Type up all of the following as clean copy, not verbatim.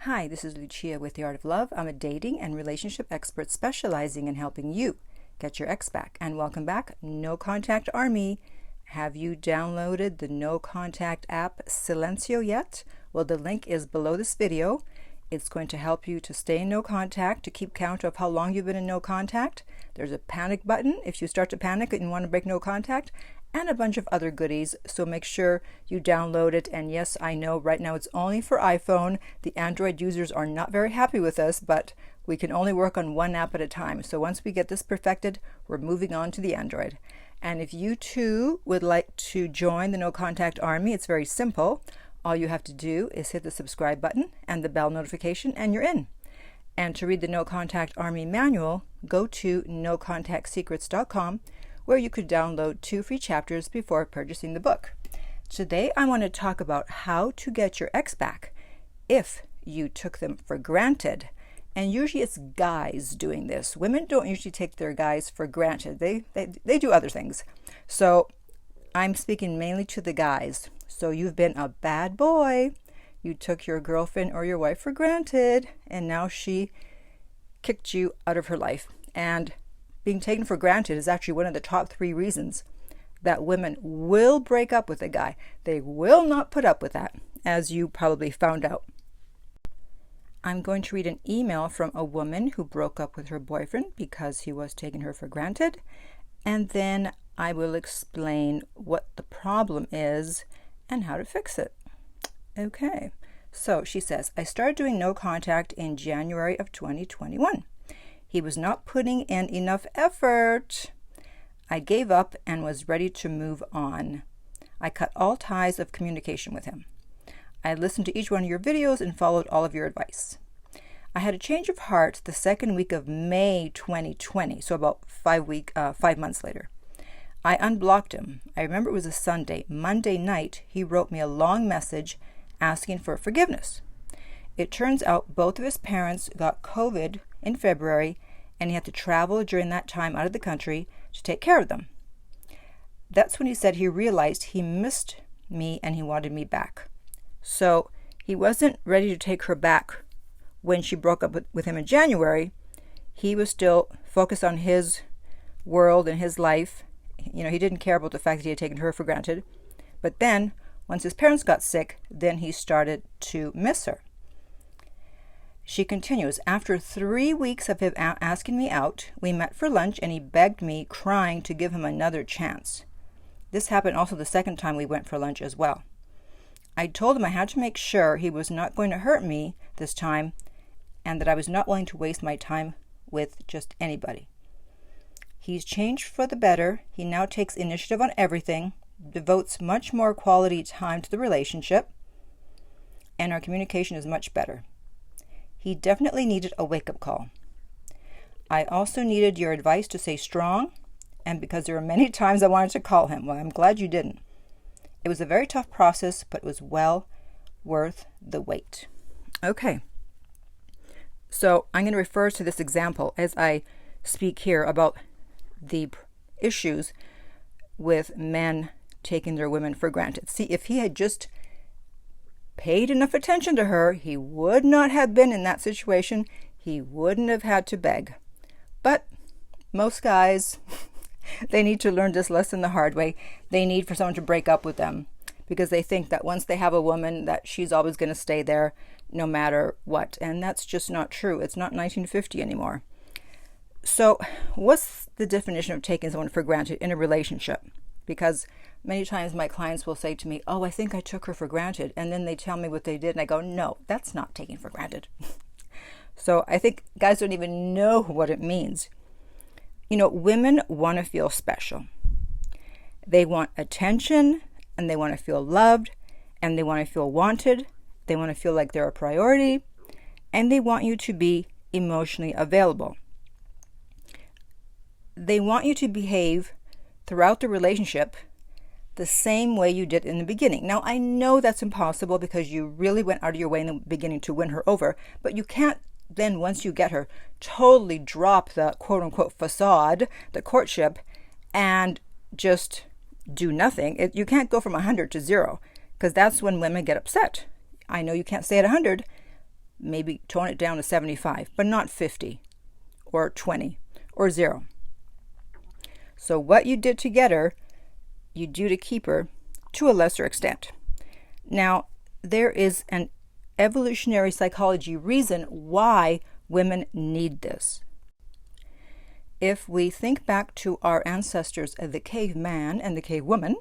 Hi, this is Lucia with The Art of Love. I'm a dating and relationship expert specializing in helping you get your ex back. And welcome back, No Contact Army. Have you downloaded the No Contact app Silencio yet? Well, the link is below this video. It's going to help you to stay in no contact, to keep count of how long you've been in no contact. There's a panic button if you start to panic and want to break no contact, and a bunch of other goodies, so make sure you download it. And yes, I know right now it's only for iPhone. The Android users are not very happy with us, but we can only work on one app at a time. So once we get this perfected, we're moving on to the Android. And if you too would like to join the No Contact Army, it's very simple. All you have to do is hit the subscribe button and the bell notification, and you're in. And to read the No Contact Army manual, go to nocontactsecrets.com, where you could download 2 free chapters before purchasing the book. Today, I want to talk about how to get your ex back if you took them for granted. And usually it's guys doing this. Women don't usually take their guys for granted. They do other things. So I'm speaking mainly to the guys. So you've been a bad boy. You took your girlfriend or your wife for granted, and now she kicked you out of her life. And being taken for granted is actually one of the top 3 reasons that women will break up with a guy. They will not put up with that, as you probably found out. I'm going to read an email from a woman who broke up with her boyfriend because he was taking her for granted, and then I will explain what the problem is and how to fix it. Okay, so she says, I started doing no contact in January of 2021. He was not putting in enough effort. I gave up and was ready to move on. I cut all ties of communication with him. I listened to each one of your videos and followed all of your advice. I had a change of heart the second week of May 2020, so about 5 months later. I unblocked him. I remember it was a Sunday. Monday night, he wrote me a long message asking for forgiveness. It turns out both of his parents got COVID in February, and he had to travel during that time out of the country to take care of them. That's when he said he realized he missed me and he wanted me back. So he wasn't ready to take her back when she broke up with him in January. He was still focused on his world and his life. You know, he didn't care about the fact that he had taken her for granted. But then, once his parents got sick, then he started to miss her. She continues, after 3 weeks of him asking me out, we met for lunch and he begged me, crying, to give him another chance. This happened also the second time we went for lunch as well. I told him I had to make sure he was not going to hurt me this time and that I was not willing to waste my time with just anybody. He's changed for the better. He now takes initiative on everything, devotes much more quality time to the relationship, and our communication is much better. He definitely needed a wake-up call. I also needed your advice to stay strong, and because there were many times I wanted to call him. Well, I'm glad you didn't. It was a very tough process, but it was well worth the wait. Okay. So I'm going to refer to this example as I speak here about the issues with men taking their women for granted. See, if he had just paid enough attention to her, he would not have been in that situation. He wouldn't have had to beg. But most guys, they need to learn this lesson the hard way. They need for someone to break up with them because they think that once they have a woman that she's always going to stay there no matter what. And that's just not true. It's not 1950 anymore. So what's the definition of taking someone for granted in a relationship? Because many times my clients will say to me, oh, I think I took her for granted. And then they tell me what they did. And I go, no, that's not taking for granted. So I think guys don't even know what it means. You know, women want to feel special. They want attention, and they want to feel loved, and they want to feel wanted. They want to feel like they're a priority, and they want you to be emotionally available. They want you to behave throughout the relationship the same way you did in the beginning. Now, I know that's impossible because you really went out of your way in the beginning to win her over, but you can't then, once you get her, totally drop the quote-unquote facade, the courtship, and just do nothing. You can't go from 100 to 0 because that's when women get upset. I know you can't stay at 100, maybe tone it down to 75, but not 50 or 20 or 0. So what you did to get her, you do to keep her to a lesser extent. Now, there is an evolutionary psychology reason why women need this. If we think back to our ancestors, the caveman and the cavewoman,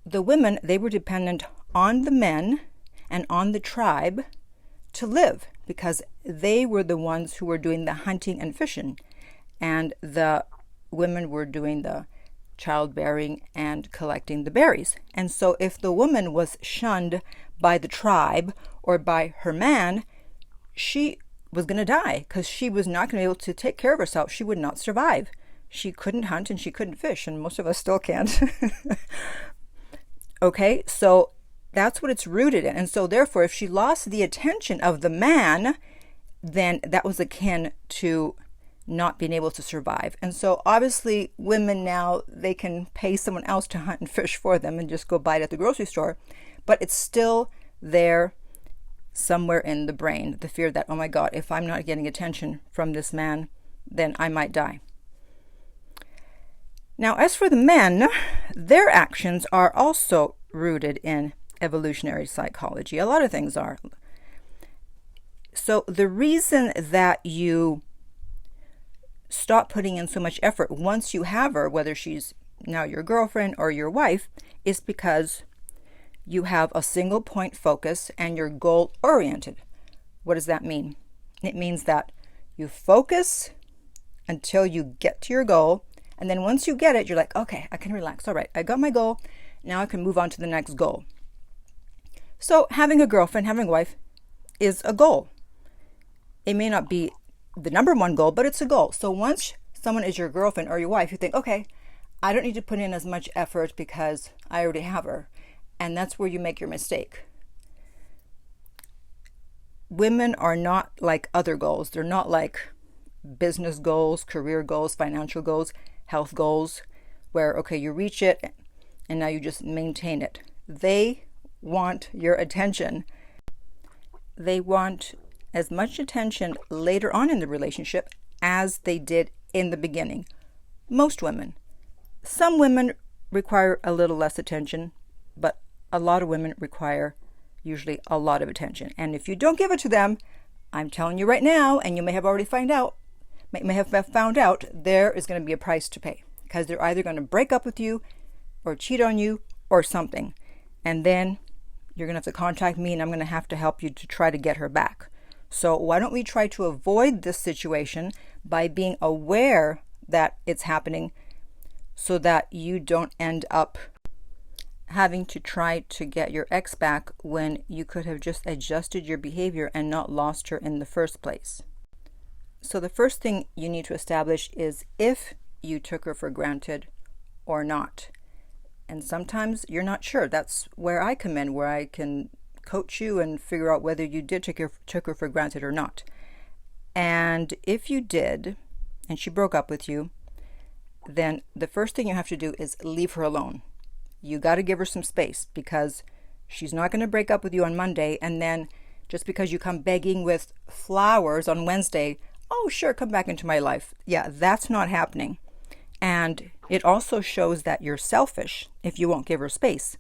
the women, they were dependent on the men and on the tribe to live, because they were the ones who were doing the hunting and fishing, and the women were doing the childbearing and collecting the berries. And so if the woman was shunned by the tribe or by her man, she was going to die, because she was not going to be able to take care of herself. She would not survive. She couldn't hunt and she couldn't fish, and most of us still can't. Okay, so that's what it's rooted in. And so therefore, if she lost the attention of the man, then that was akin to not being able to survive. And so obviously women now, they can pay someone else to hunt and fish for them and just go buy it at the grocery store, but it's still there somewhere in the brain, the fear that, oh my God, if I'm not getting attention from this man, then I might die. Now, as for the men, their actions are also rooted in evolutionary psychology. A lot of things are. So the reason that you stop putting in so much effort once you have her, whether she's now your girlfriend or your wife, is because you have a single point focus and you're goal oriented. What does that mean? It means that you focus until you get to your goal, and then once you get it, you're like, okay, I can relax. All right, I got my goal. Now I can move on to the next goal. So having a girlfriend, having a wife is a goal. It may not be the number one goal, but it's a goal. So once someone is your girlfriend or your wife, you think, okay, I don't need to put in as much effort because I already have her. And that's where you make your mistake. Women are not like other goals. They're not like business goals, career goals, financial goals, health goals, where, okay, you reach it and now you just maintain it. They want your attention. They want as much attention later on in the relationship as they did in the beginning. Most women. Some women require a little less attention, but a lot of women require usually a lot of attention. And if you don't give it to them, I'm telling you right now, and you may have already found out, there is going to be a price to pay, because they're either going to break up with you or cheat on you or something. And then you're going to have to contact me, and I'm going to have to help you to try to get her back. So why don't we try to avoid this situation by being aware that it's happening, so that you don't end up having to try to get your ex back when you could have just adjusted your behavior and not lost her in the first place. So the first thing you need to establish is if you took her for granted or not. And sometimes you're not sure. That's where I come in, where I can coach you and figure out whether you did took her for granted or not. And if you did, and she broke up with you, then the first thing you have to do is leave her alone. You got to give her some space, because she's not going to break up with you on Monday, and then just because you come begging with flowers on Wednesday, oh sure, come back into my life. Yeah, that's not happening. And it also shows that you're selfish if you won't give her space.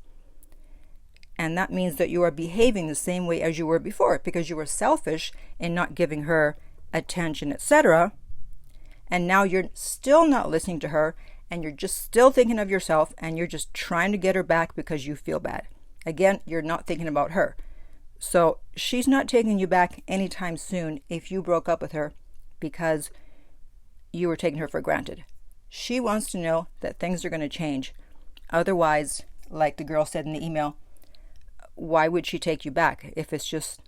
And that means that you are behaving the same way as you were before, because you were selfish in not giving her attention, etc. And now you're still not listening to her, and you're just still thinking of yourself, and you're just trying to get her back because you feel bad. Again, you're not thinking about her. So she's not taking you back anytime soon if you broke up with her because you were taking her for granted. She wants to know that things are going to change. Otherwise, like the girl said in the email, why would she take you back if it's just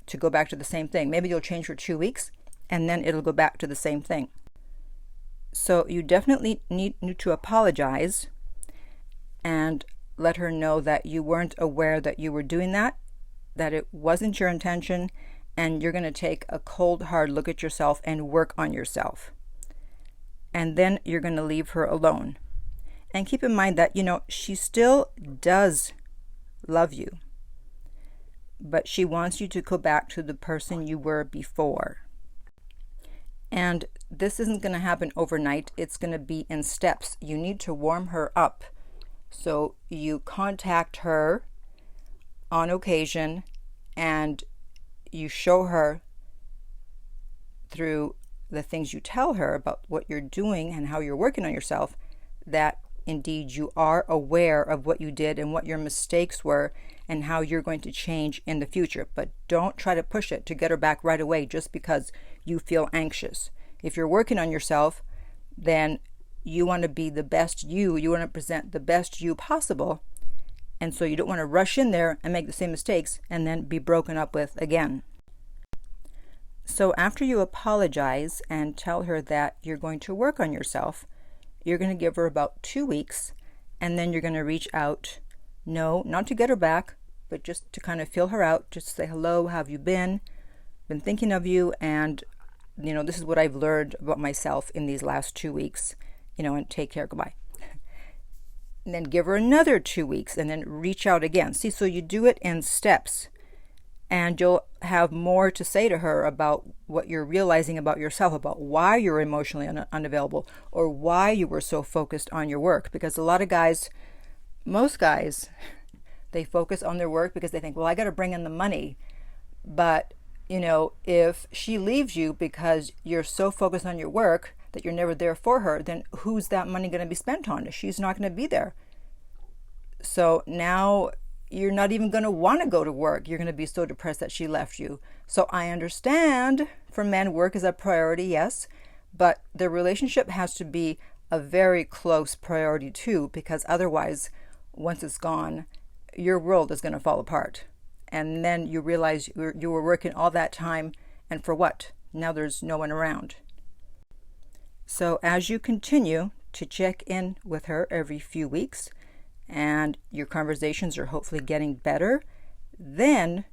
to go back to the same thing? Maybe you'll change for 2 weeks and then it'll go back to the same thing. So you definitely need to apologize and let her know that you weren't aware that you were doing that it wasn't your intention, and you're going to take a cold, hard look at yourself and work on yourself. And then you're going to leave her alone. And keep in mind that, she still does love you. but she wants you to go back to the person you were before. And this isn't going to happen overnight. It's going to be in steps. You need to warm her up. So you contact her on occasion and you show her through the things you tell her about what you're doing and how you're working on yourself that indeed you are aware of what you did and what your mistakes were and how you're going to change in the future. But don't try to push it to get her back right away just because you feel anxious. If you're working on yourself, then you want to be the best you. You want to present the best you possible. And so you don't want to rush in there and make the same mistakes and then be broken up with again. So after you apologize and tell her that you're going to work on yourself, you're going to give her about 2 weeks, and then you're going to reach out. No, not to get her back, but just to kind of feel her out. Just say, hello, how have you been? Been thinking of you, and this is what I've learned about myself in these last 2 weeks, and take care, goodbye. And then give her another 2 weeks, and then reach out again. See, so you do it in steps. And you'll have more to say to her about what you're realizing about yourself, about why you're emotionally unavailable, or why you were so focused on your work. Because a lot of guys, most guys, they focus on their work because they think, well, I got to bring in the money. But, if she leaves you because you're so focused on your work that you're never there for her, then who's that money going to be spent on? She's not going to be there. So now you're not even going to want to go to work. You're going to be so depressed that she left you. So I understand for men, work is a priority, yes, but the relationship has to be a very close priority too, because otherwise, once it's gone, your world is going to fall apart. And then you realize you were working all that time, and for what? Now there's no one around. So as you continue to check in with her every few weeks, and your conversations are hopefully getting better, then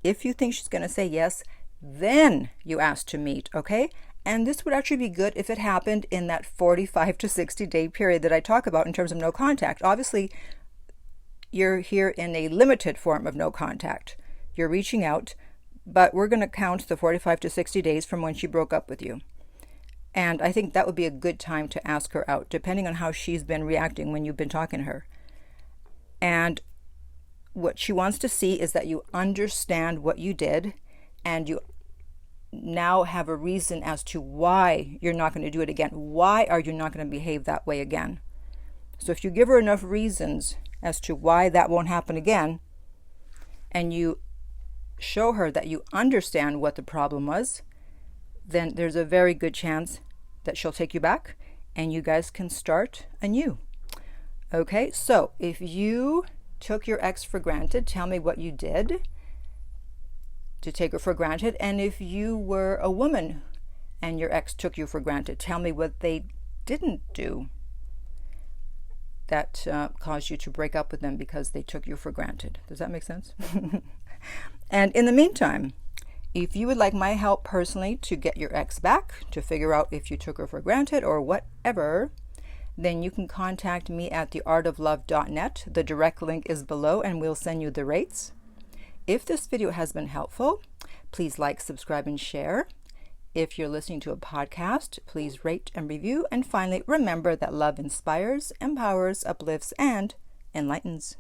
if you think she's going to say yes, then you ask to meet, okay? And this would actually be good if it happened in that 45 to 60 day period that I talk about in terms of no contact. Obviously, you're here in a limited form of no contact. You're reaching out, but we're going to count the 45 to 60 days from when she broke up with you. And I think that would be a good time to ask her out, depending on how she's been reacting when you've been talking to her. And what she wants to see is that you understand what you did and you now have a reason as to why you're not going to do it again. Why are you not going to behave that way again? So if you give her enough reasons as to why that won't happen again, and you show her that you understand what the problem was, then there's a very good chance that she'll take you back and you guys can start anew. Okay, so if you took your ex for granted, tell me what you did to take her for granted. And if you were a woman and your ex took you for granted, tell me what they didn't do that caused you to break up with them because they took you for granted. Does that make sense? And in the meantime, if you would like my help personally to get your ex back, to figure out if you took her for granted or whatever, then you can contact me at theartoflove.net. The direct link is below and we'll send you the rates. If this video has been helpful, please like, subscribe, and share. If you're listening to a podcast, please rate and review. And finally, remember that love inspires, empowers, uplifts, and enlightens.